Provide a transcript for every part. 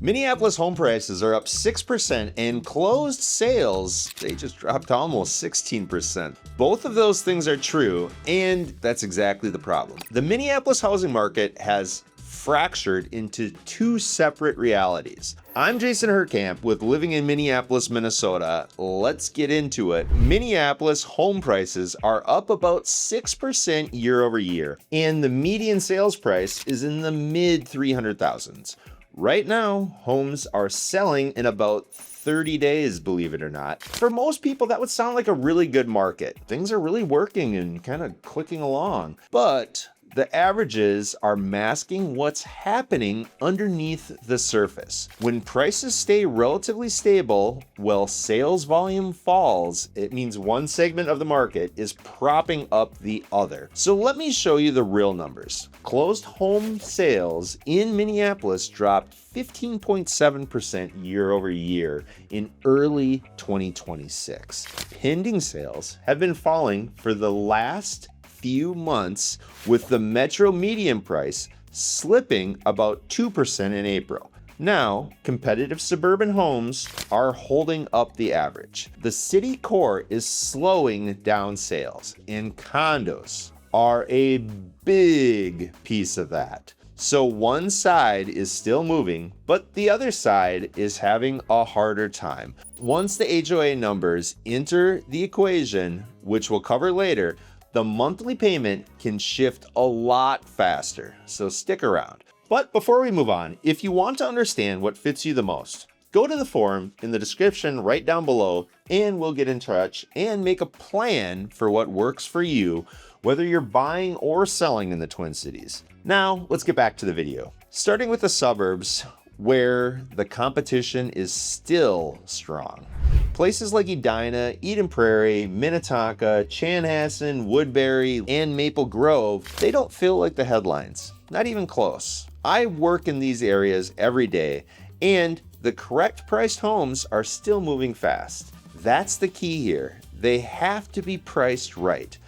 Minneapolis home prices are up 6% and closed sales, they just dropped almost 16%. Both of those things are true, and that's exactly the problem. The Minneapolis housing market has fractured into two separate realities. I'm Jason HUERKAMP with Living in Minneapolis, Minnesota. Let's get into it. Minneapolis home prices are up about 6% year over year, and the median sales price is in the mid 300,000s. Right now, homes are selling in about 30 days, believe it or not. For most people, that would sound like a really good market. Things are really working and kind of clicking along. But the averages are masking what's happening underneath the surface. When prices stay relatively stable while sales volume falls, it means one segment of the market is propping up the other. So let me show you the real numbers. Closed home sales in Minneapolis dropped 15.7% year over year in early 2026. Pending sales have been falling for the last few months, with the metro median price slipping about 2% in April. Now, competitive suburban homes are holding up the average. The city core is slowing down sales, and condos are a big piece of that. So one side is still moving, but the other side is having a harder time. Once the HOA numbers enter the equation, which we'll cover later, the monthly payment can shift a lot faster, so stick around. But before we move on, if you want to understand what fits you the most, go to the forum in the description right down below, and we'll get in touch and make a plan for what works for you, whether you're buying or selling in the Twin Cities. Now, let's get back to the video. Starting with the suburbs, where the competition is still strong. Places like Edina, Prairie, Minnetonka, Chanhassen, Woodbury, and Maple Grove, they don't feel like the headlines. Not even close. I work in these areas every day, and the correct priced homes are still moving fast. That's the key here. They have to be priced right.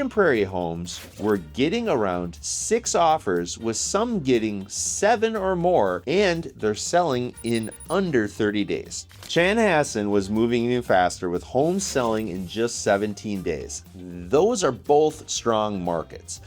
Prairie homes were getting around 6 offers, with some getting 7 or more, and they're selling in under 30 days. Chanhassen was moving even faster, with homes selling in just 17 days. Those are both strong markets.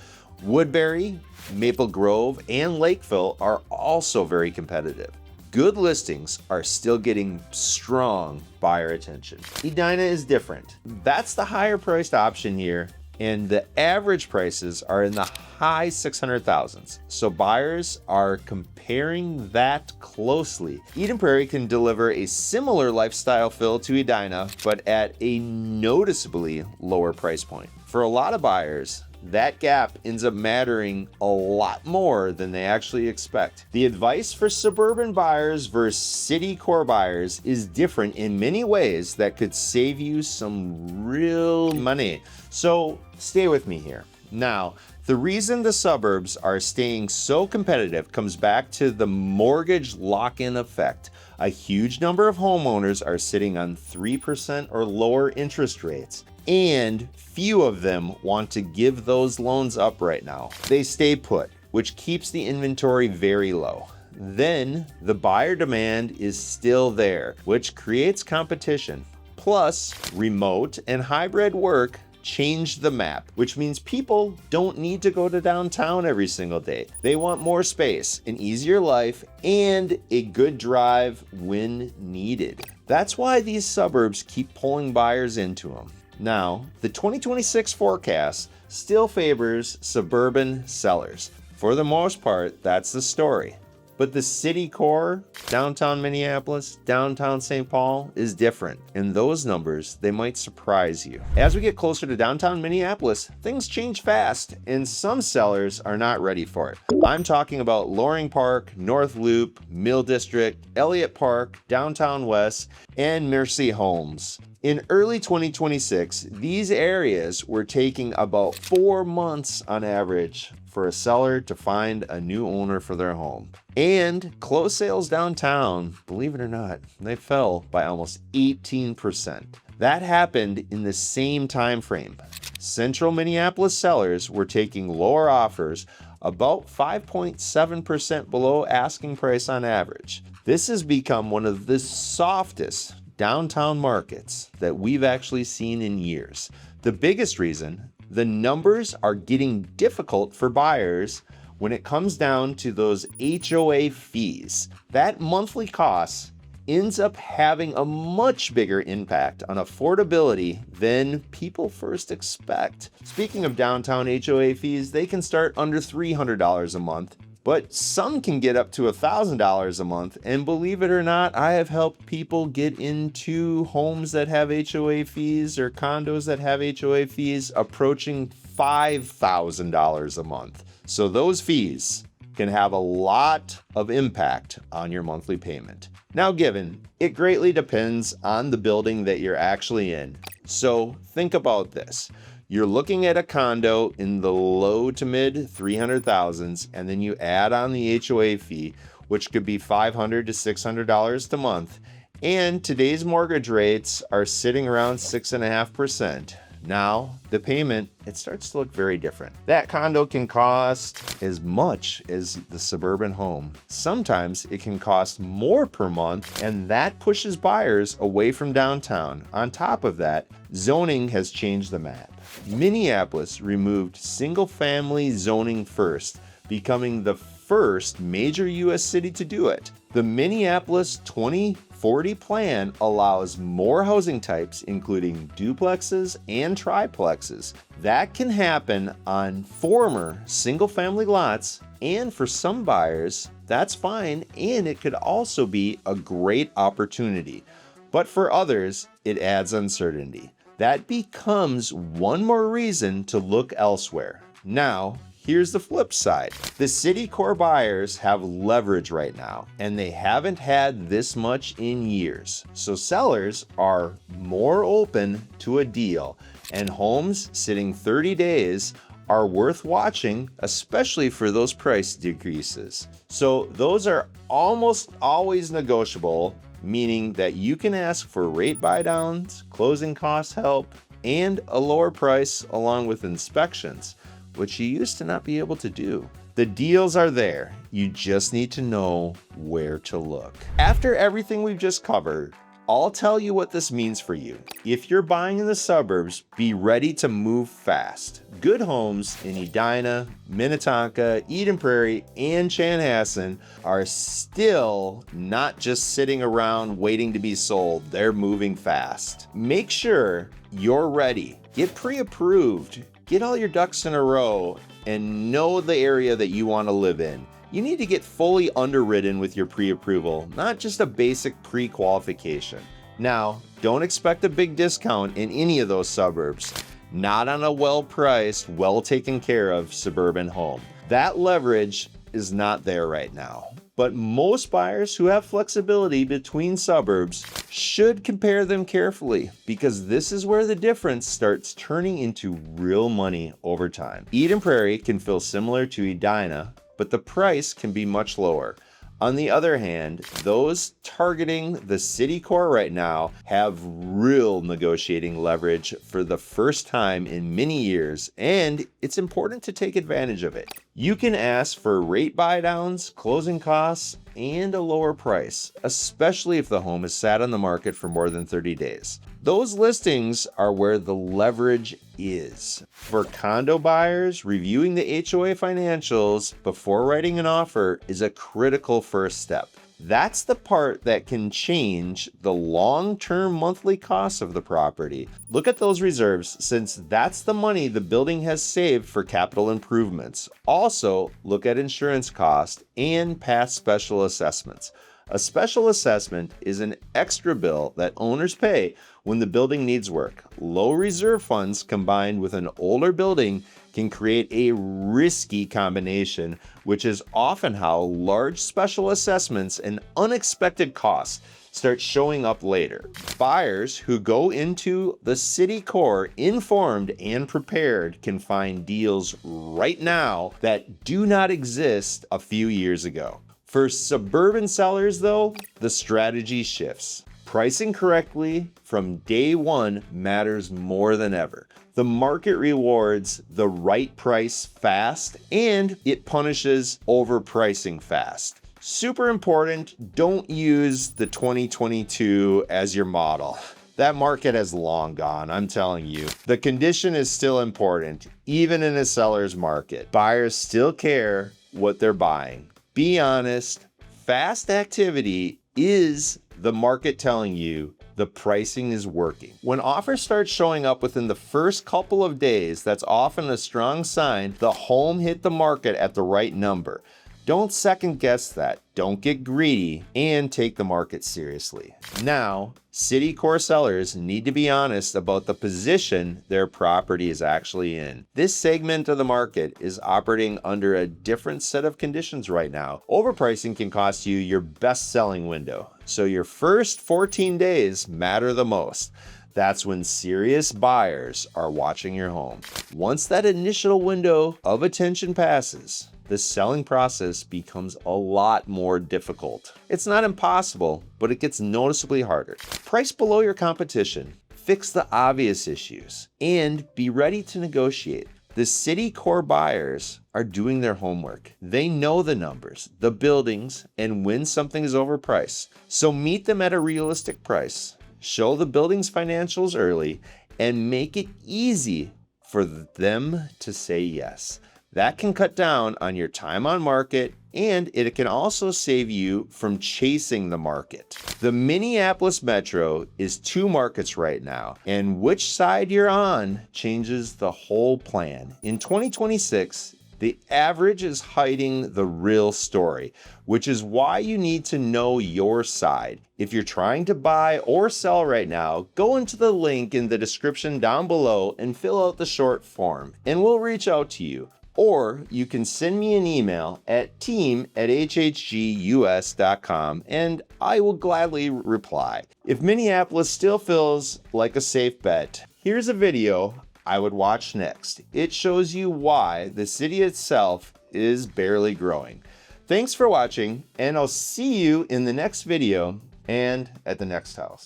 Woodbury, Maple Grove, and Lakeville are also very competitive. Good listings are still getting strong buyer attention. Edina is different. That's the higher priced option here, and the average prices are in the high 600,000s. So buyers are comparing that closely. Prairie can deliver a similar lifestyle feel to Edina, but at a noticeably lower price point. For a lot of buyers, that gap ends up mattering a lot more than they actually expect. The advice for suburban buyers versus city core buyers is different in many ways that could save you some real money. So stay with me here. Now, the reason the suburbs are staying so competitive comes back to the mortgage lock-in effect. A huge number of homeowners are sitting on 3% or lower interest rates, and few of them want to give those loans up right now. They stay put, which keeps the inventory very low. Then the buyer demand is still there, which creates competition. Plus, remote and hybrid work changed the map, which means people don't need to go to downtown every single day. They want more space, an easier life, and a good drive when needed. That's why these suburbs keep pulling buyers into them. Now, the 2026 forecast still favors suburban sellers. For the most part, that's the story. But the city core, downtown Minneapolis, downtown St. Paul, is different. And those numbers, they might surprise you. As we get closer to downtown Minneapolis, things change fast, and some sellers are not ready for it. I'm talking about Loring Park, North Loop, Mill District, Elliott Park, Downtown West, and Mercy Homes. In early 2026, these areas were taking about 4 months on average for a seller to find a new owner for their home. And closed sales downtown, believe it or not, they fell by almost 18%. That happened in the same time frame. Central Minneapolis sellers were taking lower offers, about 5.7% below asking price on average. This has become one of the softest downtown markets that we've actually seen in years. The biggest reason, the numbers are getting difficult for buyers when it comes down to those HOA fees. That monthly cost ends up having a much bigger impact on affordability than people first expect. Speaking of downtown HOA fees, they can start under $300 a month, but some can get up to $1,000 a month. And believe it or not, I have helped people get into homes that have HOA fees or condos that have HOA fees approaching $5,000 a month. So those fees can have a lot of impact on your monthly payment. Now, given, it greatly depends on the building that you're actually in. So think about this. You're looking at a condo in the low to mid 300,000s, and then you add on the HOA fee, which could be $500 to $600 a month. And today's mortgage rates are sitting around 6.5%. Now, the payment, it starts to look very different. That condo can cost as much as the suburban home. Sometimes it can cost more per month, and that pushes buyers away from downtown. On top of that, zoning has changed the map. Minneapolis removed single-family zoning first, becoming the first major U.S. city to do it. The Minneapolis 2040 plan allows more housing types, including duplexes and triplexes. That can happen on former single-family lots, and for some buyers, that's fine, and it could also be a great opportunity. But for others, it adds uncertainty. That becomes one more reason to look elsewhere. Now, here's the flip side. The city core buyers have leverage right now, and they haven't had this much in years. So sellers are more open to a deal, and homes sitting 30 days are worth watching, especially for those price decreases. So those are almost always negotiable, meaning that you can ask for rate buydowns, closing cost help, and a lower price along with inspections, which you used to not be able to do. The deals are there. You just need to know where to look. After everything we've just covered, I'll tell you what this means for you. If you're buying in the suburbs, be ready to move fast. Good homes in Edina, Minnetonka, Eden Prairie, and Chanhassen are still not just sitting around waiting to be sold. They're moving fast. Make sure you're ready. Get pre-approved. Get all your ducks in a row and know the area that you want to live in. You need to get fully underwritten with your pre-approval, not just a basic pre-qualification. Now, don't expect a big discount in any of those suburbs, not on a well-priced, well-taken care of suburban home. That leverage is not there right now. But most buyers who have flexibility between suburbs should compare them carefully, because this is where the difference starts turning into real money over time. Eden Prairie can feel similar to Edina, but the price can be much lower. On the other hand, those targeting the city core right now have real negotiating leverage for the first time in many years, and it's important to take advantage of it. You can ask for rate buydowns, closing costs, and a lower price, especially if the home is sat on the market for more than 30 days. Those listings are where the leverage is. For condo buyers, reviewing the HOA financials before writing an offer is a critical first step. That's the part that can change the long-term monthly costs of the property. Look at those reserves, since that's the money the building has saved for capital improvements. Also, look at insurance costs and past special assessments. A special assessment is an extra bill that owners pay when the building needs work. Low reserve funds combined with an older building can create a risky combination, which is often how large special assessments and unexpected costs start showing up later. Buyers who go into the city core informed and prepared can find deals right now that do not exist a few years ago. For suburban sellers, though, the strategy shifts. Pricing correctly from day one matters more than ever. The market rewards the right price fast, and it punishes overpricing fast. Super important, don't use the 2022 as your model. That market has long gone, I'm telling you. The condition is still important, even in a seller's market. Buyers still care what they're buying. Be honest, fast activity is the market telling you the pricing is working. When offers start showing up within the first couple of days, that's often a strong sign the home hit the market at the right number. Don't second guess that. Don't get greedy and take the market seriously. Now, city core sellers need to be honest about the position their property is actually in. This segment of the market is operating under a different set of conditions right now. Overpricing can cost you your best selling window. So your first 14 days matter the most. That's when serious buyers are watching your home. Once that initial window of attention passes, the selling process becomes a lot more difficult. It's not impossible, but it gets noticeably harder. Price below your competition, fix the obvious issues, and be ready to negotiate. The city core buyers are doing their homework. They know the numbers, the buildings, and when something is overpriced. So meet them at a realistic price. Show the building's financials early and make it easy for them to say yes. That can cut down on your time on market, and it can also save you from chasing the market. The Minneapolis Metro is 2 markets right now, and which side you're on changes the whole plan. In 2026, the average is hiding the real story, which is why you need to know your side. If you're trying to buy or sell right now, go into the link in the description down below and fill out the short form, and we'll reach out to you. Or you can send me an email at team@hhgus.com and I will gladly reply. If Minneapolis still feels like a safe bet, here's a video I would watch next. It shows you why the city itself is barely growing. Thanks for watching, and I'll see you in the next video and at the next house.